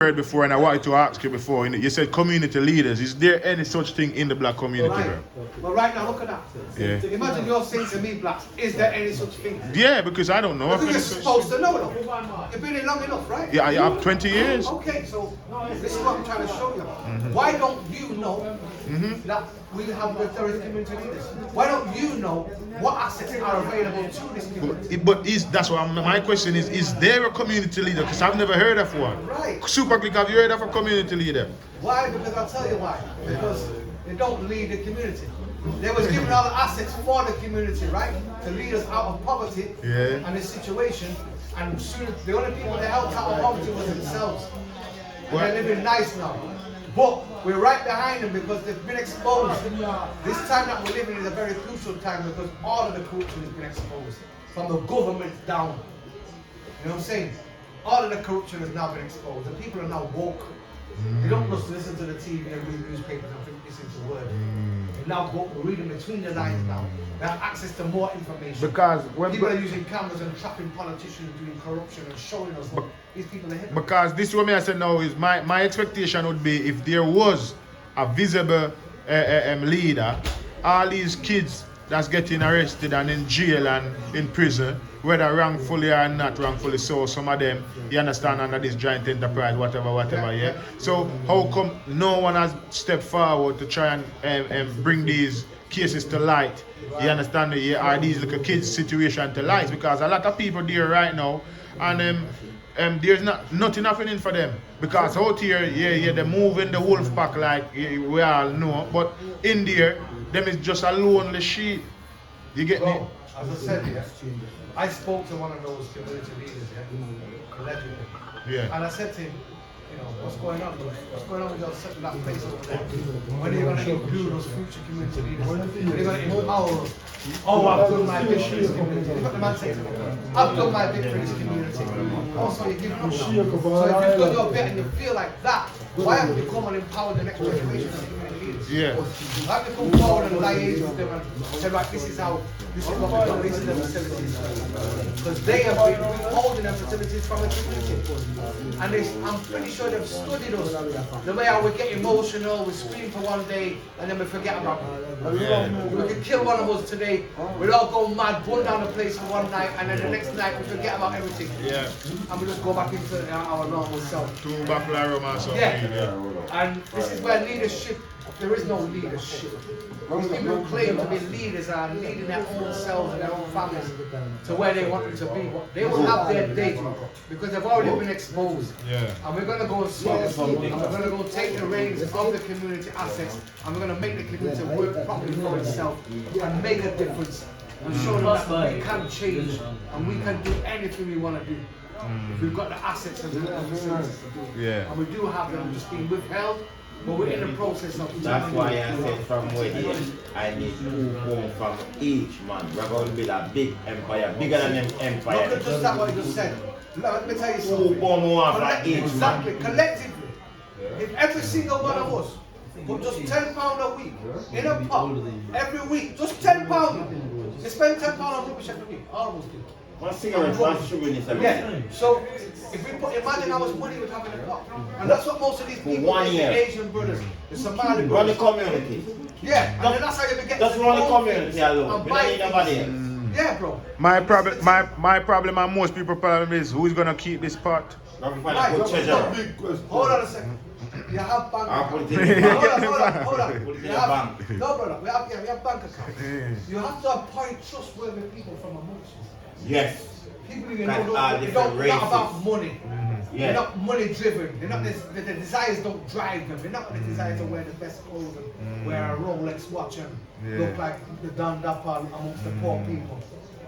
heard before, and I wanted to ask you before. You said community leaders. Is there any such thing in the black community? Right. Well, right now, look at that. Yeah. Imagine you're saying to me, blacks, is there any such thing? Yeah, because I don't know. Because you're supposed to know, though. You've been here long enough, right? Yeah, I have 20 years. Okay, so this is what I'm trying to show you. Why don't you know that we have the community leaders? Why don't you know what assets are available to this community? But that's what my question is there a community leader? Because I've never heard of one. Right. Super Click, have you heard of a community leader? Why? Because I'll tell you why. Because they don't lead the community. They was given all the assets for the community, right? To lead us out of poverty and this situation. And soon, the only people they helped out of poverty was themselves. And they're living nice now. But we're right behind them because they've been exposed. This time that we're living is a very crucial time because all of the corruption has been exposed. From the government down. You know what I'm saying? All of the corruption has now been exposed. The people are now woke. They don't just listen to the TV and read newspapers and think this is the word. They now go reading between the lines now. They have access to more information. Because when people are using cameras and trapping politicians doing corruption and showing us what these people are hypocrites. Because this is what I said now is my expectation would be if there was a visible leader, all these kids that's getting arrested and in jail and in prison, whether wrongfully or not wrongfully so, some of them, you understand, under this giant enterprise, whatever, yeah? So how come no one has stepped forward to try and bring these cases to light? You understand, are these little kids' situation to light? Because a lot of people there right now, and there's nothing happening for them. Because out here, they're moving the wolf pack like we all know, but in there, them is just a lonely sheep. You get me? As I said, I spoke to one of those community leaders, allegedly. Yeah. And I said to him, you know, what's going on? What's going on with that place over there? When are you going to include those future community leaders? When are you going to empower us? Oh, I've done my bit for this community. Look what the man said to me. I've done my bit for this community. Also, you give up. So if you've done your bit and you feel like that, why haven't you come and empower the next generation of community leaders? Yeah. Why haven't you come forward and liaise with them and say, right, this is what we've done, these are the facilities. Because they have been withholding their facilities from the community. And I'm pretty sure they've studied us. The way how we get emotional, we scream for one day, and then we forget about it. Yeah. We could kill one of us today, we'd all go mad, burn down the place for one night, and then the next night we forget about everything. Yeah. And we just go back into our normal self. Two buffalo romance. Yeah. And this is where leadership, there is no leadership. These people who claim to be leaders are leading their own selves and their own families to where they want them to be. They will have their day because they've already been exposed. Yeah. And we're going to go and solve something. And we're going to go take the reins of the community assets and we're going to make the community work properly for itself and make a difference and show them that we can change and we can do anything we want to do. If we've got the assets and the facilities to do. Yeah. And we do have them just being withheld. But we're in the process of. That's why I said from where I need 2 homes from each man. We're going to build a big empire, bigger than an empire. Look at just that what you just said. Let me tell you 2 something. homes from each Exactly, man. collectively. If every single one of us put just £10 a week in a pot, every week, just £10. You spend £10 on rubbish every week, all of us do. One cigarette, one sugar in this Yeah, so if we put, imagine how much money we have in the pot. And that's what most of these people, one the year. Asian brothers, the Somali Run the brothers. community. Yeah, and then that's how you get Just run the community alone. and We buy don't need nobody things. else. Yeah, bro. My problem and most people's problem is who's gonna keep this pot? Now we find a good treasure. Hold on a second. You have bank I'll put accounts. it in the bank. Hold on. Put it in You the have, bank. no, brother. We have bank accounts. You have to appoint trustworthy people from amongst us. Yes. People you Got know all don't, different they're not races. about money. Yeah. They're not money driven. They're not the desires don't drive them. They're not the desire to wear the best clothes and wear a Rolex watch and look like the Don Dapper amongst the poor people.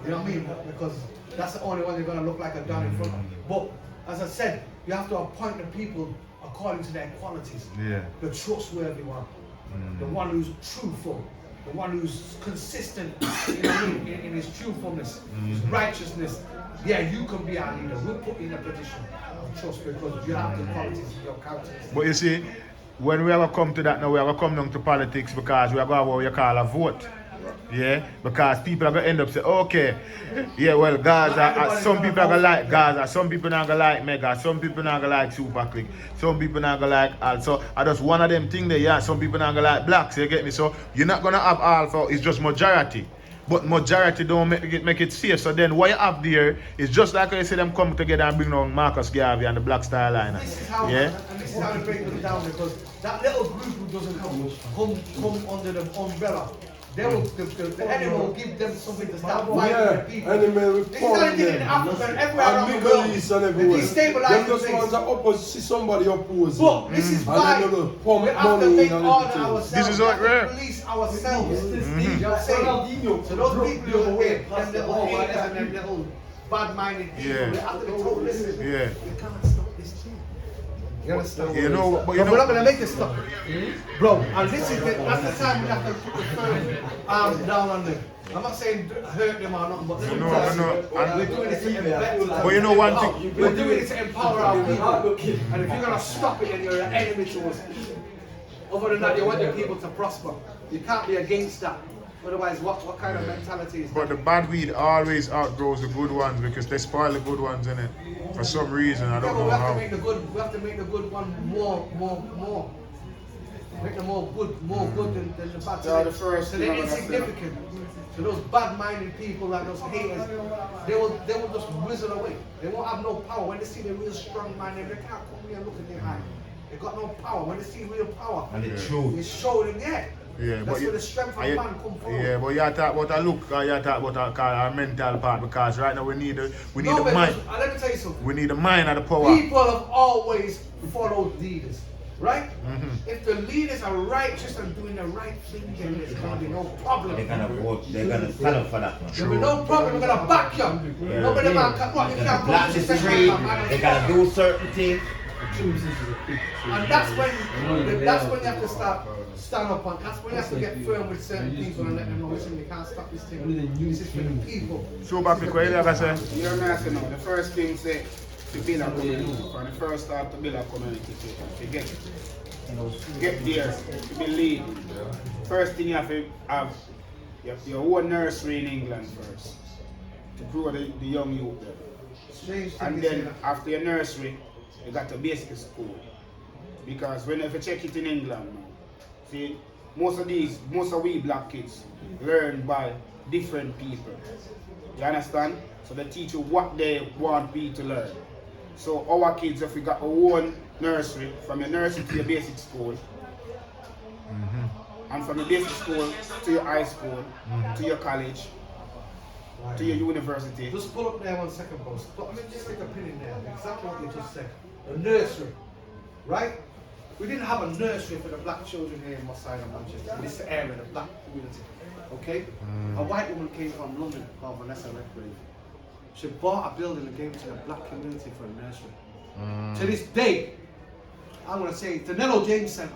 You know what I mean? Because that's the only one they're gonna look like a Don in front of. But as I said, you have to appoint the people according to their qualities. Yeah. The trustworthy one, the one who's truthful, the one who's consistent in his truthfulness, his righteousness. Yeah, you can be our leader. We'll put you in a position of trust because you have the qualities in your character. But you see, when we ever come to that now, we ever come down to politics because we are going to have what you call a vote. Yeah, because people are gonna end up saying, okay, yeah, well, Gaza, some people are gonna like Gaza, some people not gonna like Mega, some people not gonna like Super Click, some people not gonna like also. I just one of them thing there, yeah. Some people not gonna like blacks, you get me? So you're not gonna have alpha, it's just majority. But majority don't make it safe. So then what you have there is just like I say them come together and bring down Marcus Garvey and the Black Star Line. Yeah? And this is how they break them down, because that little group who doesn't come under the umbrella. They will, the enemy will give them something to start fighting with people. Enemy will This is how they did it in Africa and everywhere around the world. East and everywhere. They destabilize Them the just place. want to see somebody oppose. But this is why And then they will pump we have to money make and order everything. ourselves. This is what we have we're- to police ourselves. You know what I'm saying? So those people who hate them little haters and them little bad-minded people, Yeah. they have to be told, listen, Yeah. you can't stop this thing. You understand? You know, but We're not gonna make it stop, bro. And this is that's the time we have to put the firm arms down on them. I'm not saying hurt them or nothing, but sometimes we're doing it to empower. But you know one thing, We're doing it to empower our people. And if you're gonna stop it, then you're an enemy to us. Other than that, you want your people to prosper. You can't be against that. Otherwise, what kind of mentality is but that? the bad weed always outgrows the good ones because they spoil the good ones in it. For some reason, I Yeah, don't but know we have to how. make the good. We have to make the good one more. Make them more good than the bad. Yeah, the first So thing they're I'm gonna say. insignificant. So those bad-minded people and those haters, they will just whizzle away. They won't have no power. When they see the real strong man, they can't come here and look at their eye. They got no power. When they see real power, And the they truth. show them, yeah. Yeah, That's but where the strength of man come from. yeah, but you talk about a look, you talk about our mental part because right now we need the No, but mind. let me tell you something. We need the mind of the power. People have always followed leaders, right? Mm-hmm. If the leaders are righteous and doing the right thing, then there's gonna be no problem. They're gonna vote, they're gonna stand up for that one. There'll be no problem. We're gonna back you. Yeah. Nobody man can what you They're can't gonna block come the to the street, second they gotta do certain things. And that's when you have to start stand up on. That's when you have to get firm with certain people and let them know, listen, you can't stop this thing. This is for the people. So back to what you have to say. You're not know. The first thing say to build a community. When the first start to build a community, to get there, to be lead. First thing you have to have your own nursery in England first. To grow the young youth there. Strange thing And is then that after your nursery, you got to basic school. Because whenever you check it in England now, see, most of we black kids learn by different people. You understand? So they teach you what they want me to learn. So our kids, if we got our own nursery, from your nursery to your basic school, and from your basic school to your high school, to your college, to your university. just pull up there 1 second, boss. Let me just stick a pin in there. Exactly what you just said. The nursery, right? We didn't have a nursery for the black children here in my side of Manchester, in this area, the black community. Okay? A white woman came from London, called Vanessa Redgrave. She bought a building and gave it to the black community for a nursery. To this day, I'm gonna say the Nello James Centre,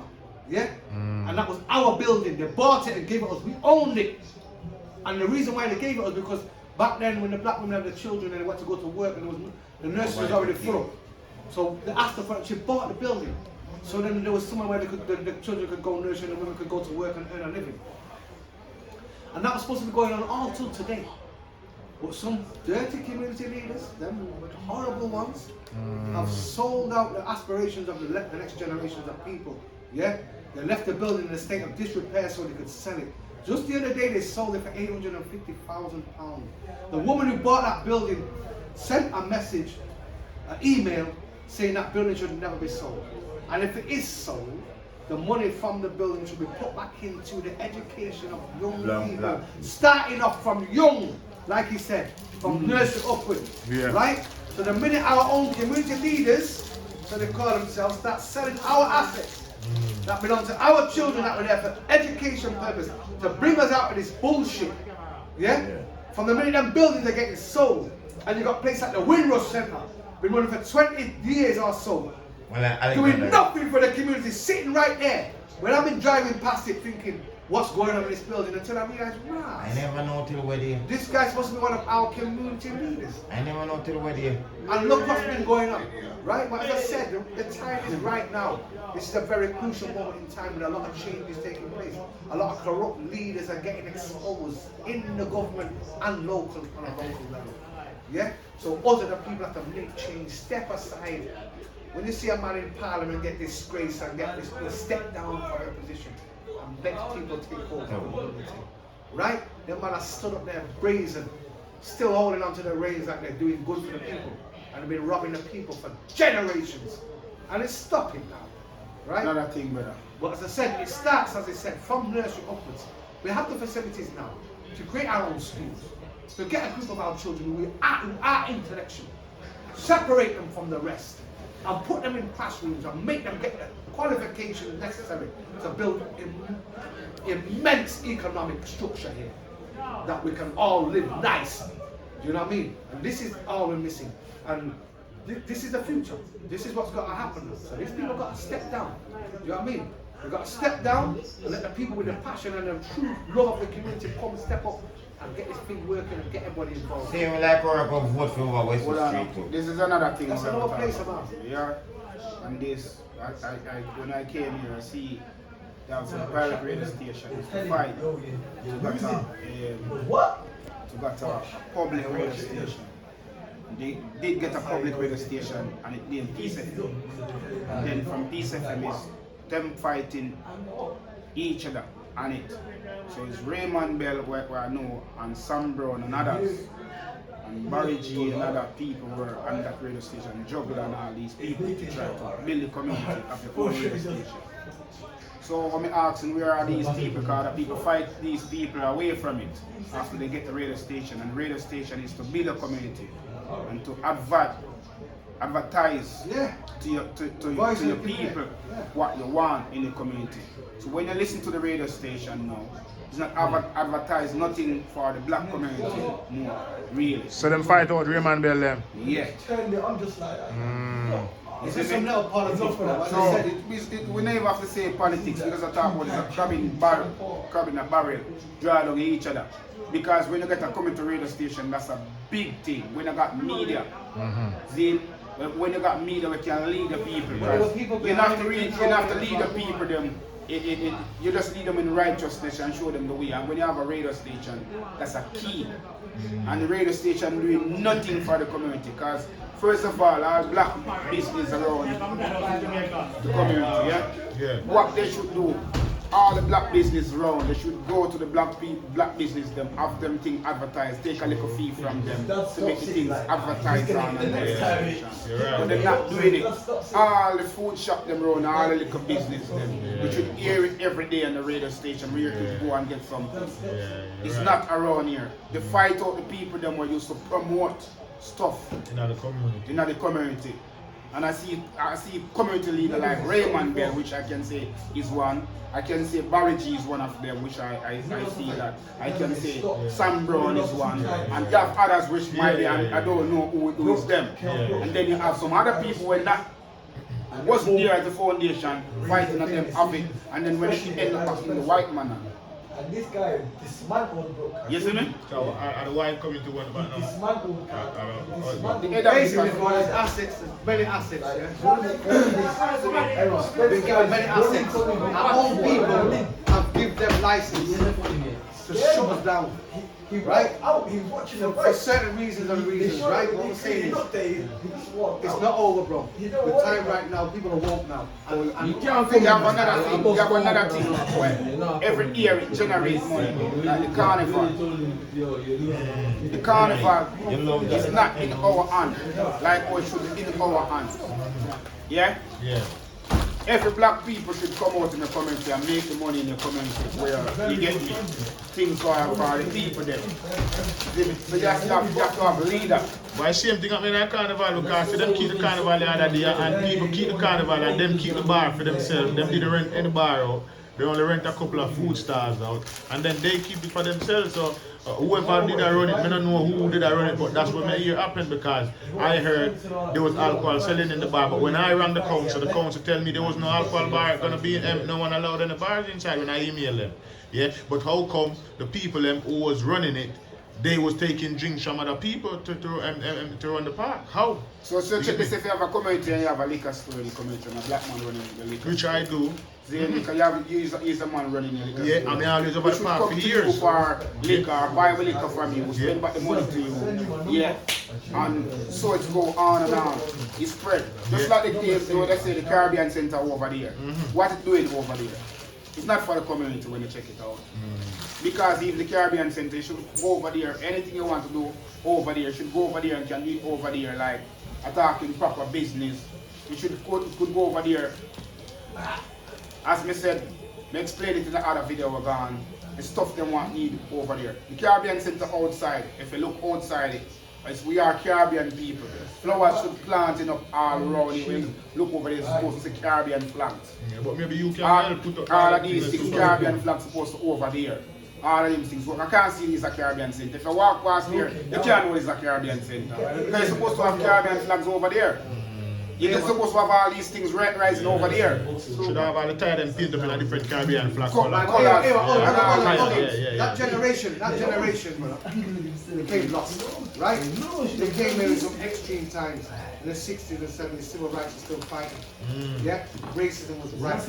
yeah? And that was our building. They bought it and gave it us. We owned it. And the reason why they gave it was because back then when the black women had the children and they went to go to work and the nursery was already full. So they asked her for it, she bought the building. So then there was somewhere where the children could go nursery and the women could go to work and earn a living. And that was supposed to be going on all till today. But some dirty community leaders, them horrible ones, have sold out the aspirations of the next generations of people. Yeah? They left the building in a state of disrepair so they could sell it. Just the other day they sold it for £850,000. The woman who bought that building sent a message, an email, saying that building should never be sold. And if it is sold, the money from the building should be put back into the education of young people. Starting off from young, like he said, from nursery upward. Yeah. Right? So the minute our own community leaders, so they call themselves, start selling our assets that belong to our children that were there for education purpose, to bring us out of this bullshit. Yeah? From the minute them buildings are getting sold, and you got places like the Windrush Centre, been running for 20 years or so, Well, doing nothing for the community, sitting right there. When I've been driving past it thinking, what's going on in this building until I realized, wow, I never know till we're there. this guy's supposed to be one of our community leaders. I never know till we're there. And look what's been going on, right? But as I said, the time is right now. This is a very crucial moment in time when a lot of change is taking place. A lot of corrupt leaders are getting exposed in the government and local on a local level. Yeah? So other than people have to make change, step aside. When you see a man in parliament get disgraced and get this, step down for their position and let people take over the community. Right? The man has stood up there brazen, still holding on to the reins like they're doing good for the people. And they've been robbing the people for generations. And it's stopping now. Right? Another thing, brother. But as I said, it starts, as I said, from nursery upwards. We have the facilities now to create our own schools, to get a group of our children who are intellectual, separate them from the rest, and put them in classrooms and make them get the qualifications necessary to build immense economic structure here, that we can all live nice. Do you know what I mean? And this is all we're missing. And this is the future. This is what's got to happen. So these people got to step down. Do you know what I mean? We've got to step down and let the people with the passion and the true love of the community come and step up and get this thing working and get everybody involved. Same like our vote for West Street too. This is another thing. That's another place about it. Yeah. And this, when I came here, I see there was a private radio station to fight to get a public radio station. They did get a public radio station and it named Peace FM. And then from Peace FM is them fighting each other on it. So it's Raymond Bell, where I know, and Sam Brown and others, and Barry G and other people were on that radio station, juggling all these people to try to build the community of the own radio station. So when I'm asking where are these people, because the people fight these people away from it after they get the radio station, and the radio station is to build a community and to advertise to your people what you want in the community. So when you listen to the radio station now, it's not advertise nothing for the black community more, really. So them fight out Raymond Bell them? Yeah. I'm just like that. It's just some little politics, bro. So we never have to say politics because I talk about it's a crabbing a barrel, draw along each other. Because when you get a community radio station, that's a big thing. When you got media, see, when you got media, we can lead the people. You have to lead the people. You just lead them in righteousness and show them the way. And when you have a radio station, that's a key. And the radio station doing nothing for the community. Because first of all black business around the community, yeah? What they should do, all the black business around, they should go to the black business, them have them thing advertised, take a little fee from them to make the things advertised on and but they're not doing it. All the food shop them around, all the little business them, we should hear it every day on the radio station where you could go and get something. It's not around here. They fight out the people them were used to promote stuff in the community. And I see community leader like Raymond Bell, which I can say is one. I can say Barry G is one of them, which I see that. I can say Sam Brown is one. And you have others which might be, I don't know who is them. And then you have some other people who wasn't there at the foundation fighting at them of it. And then when it ended up in the white manner. And this guy dismantled broadcast. You see me? So are the white coming to one about now? Dismantled. Basically, for his assets, many assets, Been given many assets. Our own people have given them license to shut us down. Right? He's watching the For certain reasons and reasons, right? What I'm saying is, it's not over, bro. The time right now, people are woke now. And You have another thing where every year it generates money, like the carnival. The carnival is not in our hand, like how it should be in our hands. Yeah? Yeah. Every black people should come out in the community and make the money in the community where you get me. Things for the people there. So you have to have a leader. But same thing happening in the carnival because them keep the carnival the other day and people keep the carnival and them keep the bar for themselves. Them didn't rent any bar out. they only rent a couple of food stalls out, and then they keep it for themselves. So whoever did I run it, I don't know who did I run it, but that's what my ear happened because I heard there was alcohol selling in the bar. But when I rang the council tell me there was no alcohol bar gonna be no one allowed in the bars inside when I emailed them. Yeah, but how come the people who was running it, they was taking drinks from other people to run the park? How? So check this: if you have a community and you have a liquor store in the community and a black man running the liquor Which store. I do. He's a man running the liquor Yeah, store. I mean, I always over the park for years. You for liquor, buy the liquor from you, spend back the money to you. Yeah. And so it go on and on. It spread. Just like the case, let's say the Caribbean Center over there. What it doing over there? It's not for the community when you check it out. Because if the Caribbean Center, you should go over there. Anything you want to do over there, you should go over there and can do it over there, like attacking proper business. You could go over there. As me said, me explained it in the other video we're gone. The stuff they want need over there. The Caribbean Center outside, if you look outside it, as we are Caribbean people. Flowers should planting up all around you. Look over there, it's supposed to say Caribbean flags. Yeah, but maybe you can put up all of these things, Caribbean flags supposed to over there. All of these things. So I can't see this a Caribbean Center. If you walk past there, you can't know it's a Caribbean Center. Because you're supposed to have Caribbean flags over there. You're supposed to have all these things rising over there. Should have all the tire and paint up in a different Caribbean flag Hold color. on. That generation became lost, right? They came in with some extreme times in the 60s and 70s. Civil rights was still fighting. Yeah, racism was right.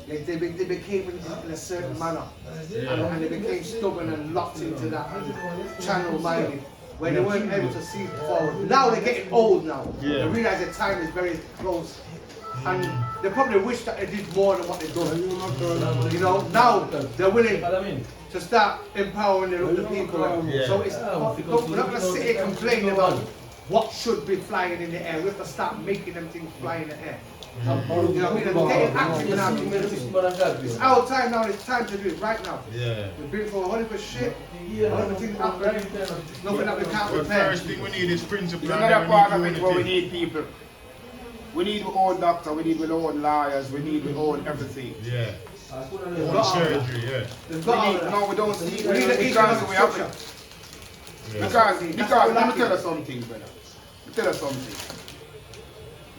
They became in a certain manner, and they became stubborn and locked into that channel-minded, where they weren't able to see forward. Now they're getting old now. They realize their time is very close. And they probably wish that they did more than what they've done. You know, now they're willing to start empowering the people. So it's, we're not going to sit here complaining about what should be flying in the air. We have to start making them things fly in the air. You know what I mean? And getting active in our community. It's our time now, it's time to do it right now. We've been for a whole heap of shit, a whole heap of things happening, nothing that we can't The repair. first thing we need is principle. There's another part of it where we need people. We need our own doctor, we need our own lawyers, we need our own everything. Yeah. Own surgery, No, we don't see We need an economic structure. Because let me tell you something, brother. Let me tell you something.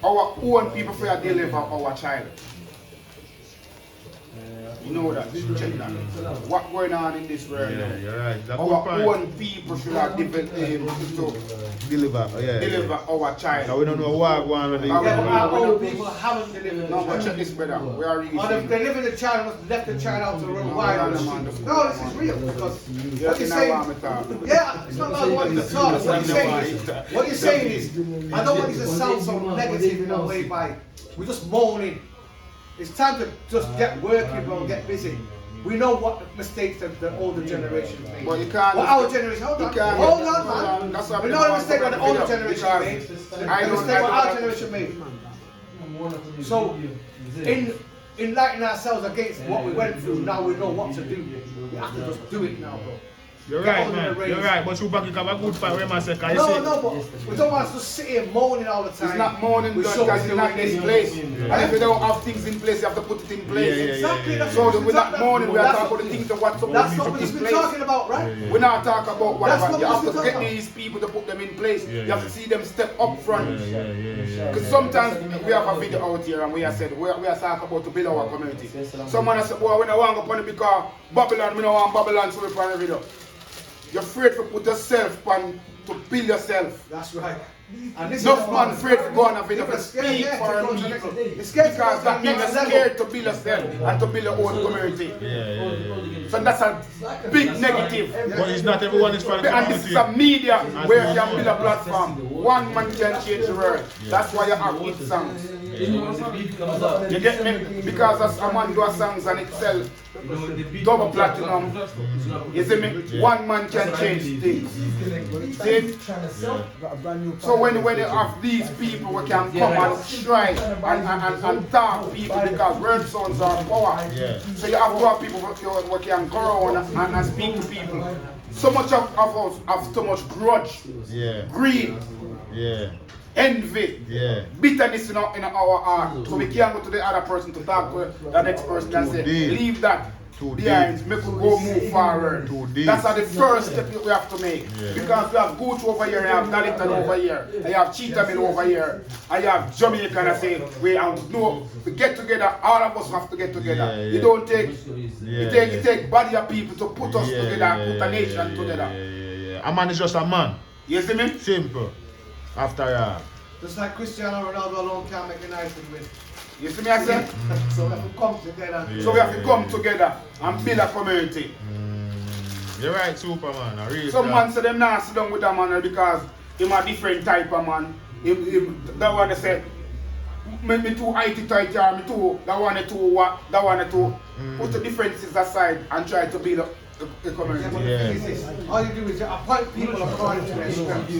Our own people for deliver our child. You know that, check that. What going on in this world now? you're right. Our own people should have Deliver our child. So we don't know what going on. Yeah, but our own people haven't delivered. No, but check this, brother. We are really Or if they live in the child, left the child out to run wild. No, this is real because what you're saying. Yeah, it's not about what you talk. What you're saying is, I don't want you to sound so negative in a way by we're just moaning. It's time to just get working, bro, get busy. We know what mistakes the older generation made. But you can't. Well, our generation, hold on, man. That's what We know the mistake what the older generation made. I The don't mistake what our know. generation made. So, in enlightening ourselves against what we went through, now we know what to do. We have to just do it now, bro. You're right, man. You're right. But you back have a good point where I say, No, but we don't want us to sit here moaning all the time. It's not moaning because it's not this place. And if you don't have things in place, you have to put it in place. Exactly. So we're not moaning, we are talking about the things that what's That's supposed what to we've be in been place. talking about, right? We're not talking about whatever. That's You what have we've to been get talking these people to put them in place. You have to see them step up front. Yeah. Because sometimes we have a video out here and we have said we are talking about to build our community. Someone has said, boy, we don't want to go on it because Babylon, we don't want Babylon to be on the video. You're afraid to put yourself on to build yourself. That's right. And this No is man afraid to go on a video to speak for our people. Because that means you're scared to build yourself and to build your own community. So that's a big negative. But it's not everyone is for the And this is a media where you can build a platform. One man can change the world. That's why you have hit songs. You get me? Because as a man do a songs and it sells double platinum, you see me? One man can change things. See? So when you have these people who can come and try and talk people because word sounds are power. So you have to have people who can go around and speak to people. So much of us have so much grudge, greed. envy, bitterness in our heart. So we can't go to the other person to talk to the next person and say, leave that behind, make we go move forward. That's the first step we have to make. Because we have Gooch over here, I have Darlington over here, I have Cheetahmill over here, I have Jamaica, and I say, we get together, all of us have to get together. You don't take, it take body of people to put us together and put a nation together. A man is just a man. You see me? Simple. After Just like Cristiano Ronaldo alone can't make United win. You see me, I said? So we have to come together. So we have to come together and build a community. You're right, Superman. I really Some man say them not sit down with a man because him a different type of man. That one they say, me too IT tight or me too, that one too what, that one too. Put the differences aside and try to build up the community. But the thing is this, all you do is you appoint people according to their strengths.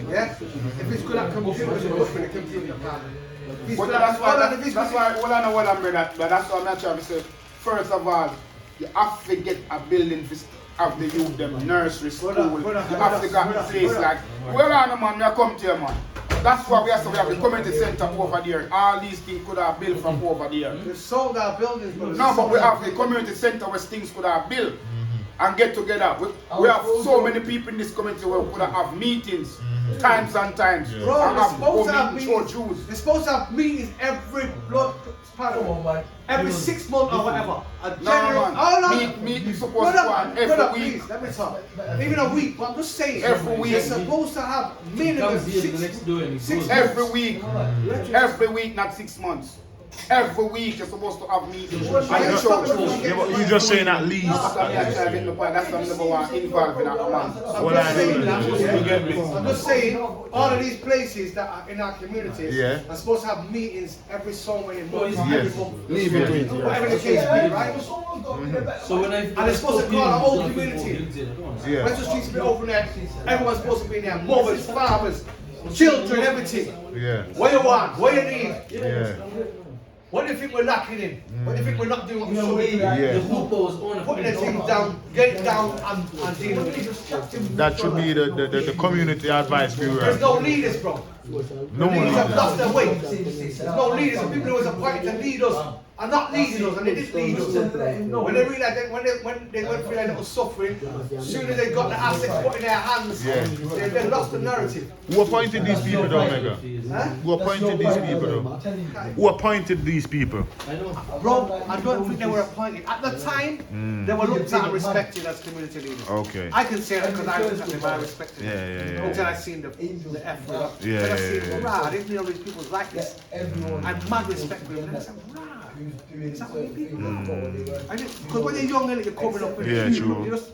Yeah? If it's good at computers, you look for the computer part. But that's why, well I know what I'm brother, but that's why I'm not trying to say, first of all, you have to get a building for have the youth, them nursery, school, you have to get a place like, well I know man, I come to you man. That's why we have the community center over there. All these things could have built from over there. We sold our buildings, but no, but we have the community center where things could have built and get together. We have so many people in this community where we could have meetings. Times and times. Bro, we're supposed to have meetings. We're supposed to have meetings every every 6 months or whatever. Meeting supposed to have every week. Please, let me talk. Even a week, but I'm just saying. Every week. You're supposed to have minimum 6 every week. Every week, not 6 months. Every week you're supposed to have meetings. You're just saying at least. That's the number one involved in that man. I'm just saying, all of these places that are in our communities are supposed to have meetings every so many months. Every month. Whatever the case be, right? And they're supposed to call our whole community. Western Street's been open there. Everyone's supposed to be there. Mothers, fathers, children, everything. What you want? What you need? What do you think we're lacking in? What do you think we're not doing what we should be? Putting the things down, get it down and dealing with it. That should be the community advice bureau. There's no leaders, bro. No Leaders have one. lost their way. There's no leaders. The people who was appointed to lead us are not leading us, and they didn't lead us. When they realized that when they went through their little suffering, as soon as they got the assets put in their hands, they lost the narrative. Who appointed these people, though, Mega? Who appointed these people, though? Who appointed these people? Bro, I don't think they were appointed. At the time, they were looked at and respected as community leaders. Okay. I can say that because I looked at them and I respected them. Yeah. Until I seen the F word up. Yeah, Then I yeah, seen, rah, I didn't know these people was like this. I'm mad respect for them. And I said, rah. Is that what you people because when you're young, you're coming up with true. You just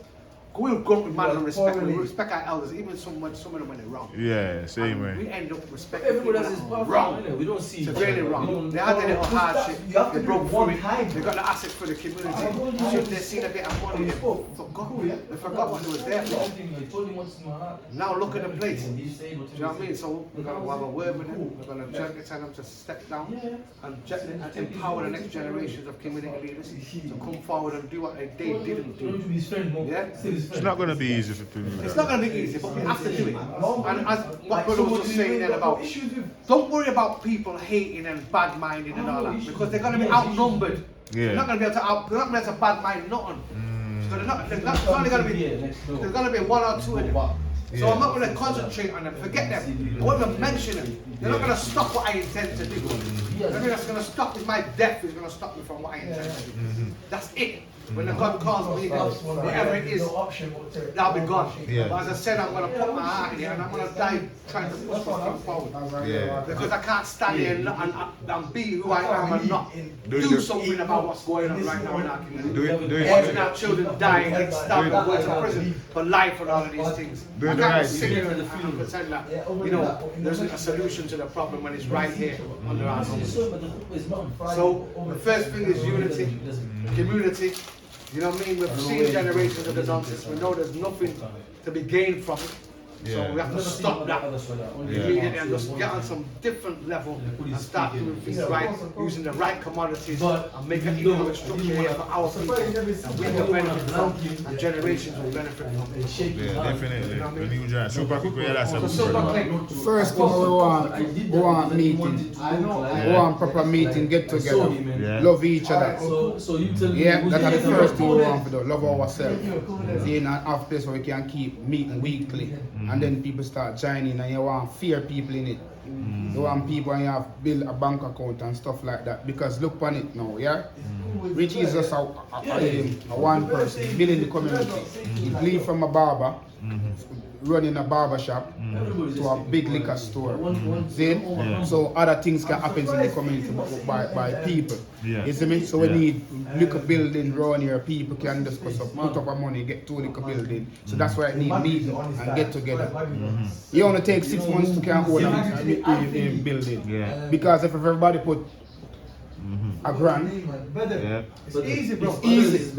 we'll grow up with man and respect. We respect our elders, even some of them when they're wrong. Yeah, same We way. end up respecting people that are wrong. We don't see It's really wrong. They had their little hardship. They broke through it. They got the assets for the community. Should they seen a bit of money? They forgot what they was there for. Now look at the place. Do you know what I mean? So we're gonna have a word with them. We're gonna tell them to step down and empower the next generations of community leaders to come forward and do what they didn't do. Yeah. It's not going to be easy to do It's that. not going to be easy, but we have to do it. And as what brother was just saying then about, don't worry about people hating and bad-minded and all that, because they're going to be outnumbered. They're not going to be able to bad-mind nothing. So they're only going to be, there's going to be one or two of them. So I'm not going to concentrate on them, forget them. I won't even mention them. They're not going to stop what I intend to do. Everything that's going to stop is my death is going to stop me from what I intend to do. That's it. When the God calls me, whatever it is, that'll be gone. But as I said, I'm going to put my heart in it and I'm going to die trying to push myself forward. Because I can't stand here and be who I am and not do something about what's going on right now in our community. Watching our children dying, getting stabbed, and going to prison for life and all of these things. I can't sit here and pretend that, there's a solution to the problem when it's right here under our nose. So the first thing is unity, community. You know what I mean? We've seen generations of the nonsense. We know there's nothing to be gained from it. Yeah. So we have to stop that. And just get on some different level and start doing things right, using the right commodities, and make an economic structure here for our people. And we can benefit from, and generations will benefit from it. Yeah, definitely. When you join, super quick, that's So super quick. First thing we want meeting. We want proper meeting, get together, love each other. So you tell me. Yeah, that's the first thing we want to do, love ourselves. Then have place where we can keep meeting weekly. And then people start joining and you want fear people in it. You want people and you have build a bank account and stuff like that. Because look on it now, yeah? Rich is just a one person, building the community. He leave from a barber, running a barber shop, to a big liquor store. See? So other things can happen in the community by people. You see me? So we need liquor building around here. People can just put up a money, get to liquor building. So that's why I need meeting and get together. You only take 6 months to can own a building. Because if everybody put a grand, It's easy, bro. Easy.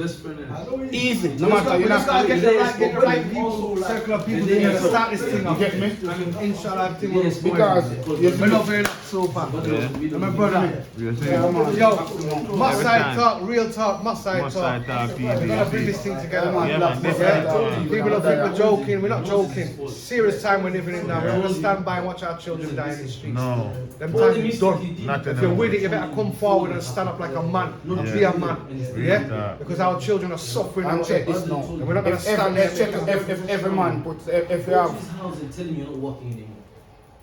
Easy. No We matter you just not gotta get the right people, circle of people together, start this thing up. You get me? And inshallah, everything will go. Because We love very so far. And my brother. Yo, Masai talk, real talk, Masai talk. We're gonna bring this thing together, man. Yeah, man, definitely. People don't think we're joking. We're not joking. Serious time we're living in now. We're not gonna stand by and watch our children die in the streets. No. Them times is done. Not If you're with it, you better come forward and stand up like a man. Be a man. Yeah? Because our children are suffering. And check this now. And we're not gonna If stand there. if every man puts, if you have housing telling me you're not working anymore.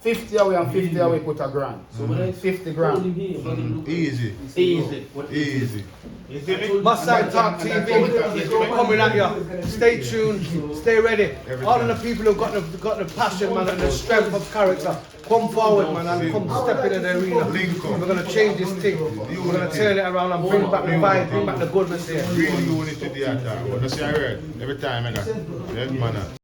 50 away and 50 away, put a grand. So when I 50 grand. Easy. Easy. Easy. You see me? Masai Talk TV, we're coming at you. Stay tuned, stay ready. All of the people who've got the passion, man, and the strength of character, come forward, man, and come step into the arena. We're gonna change this thing. We're gonna turn it around and bring back the vibe, bring back the goodness here. Real unity there. What you see I heard every time I got. Yeah, man.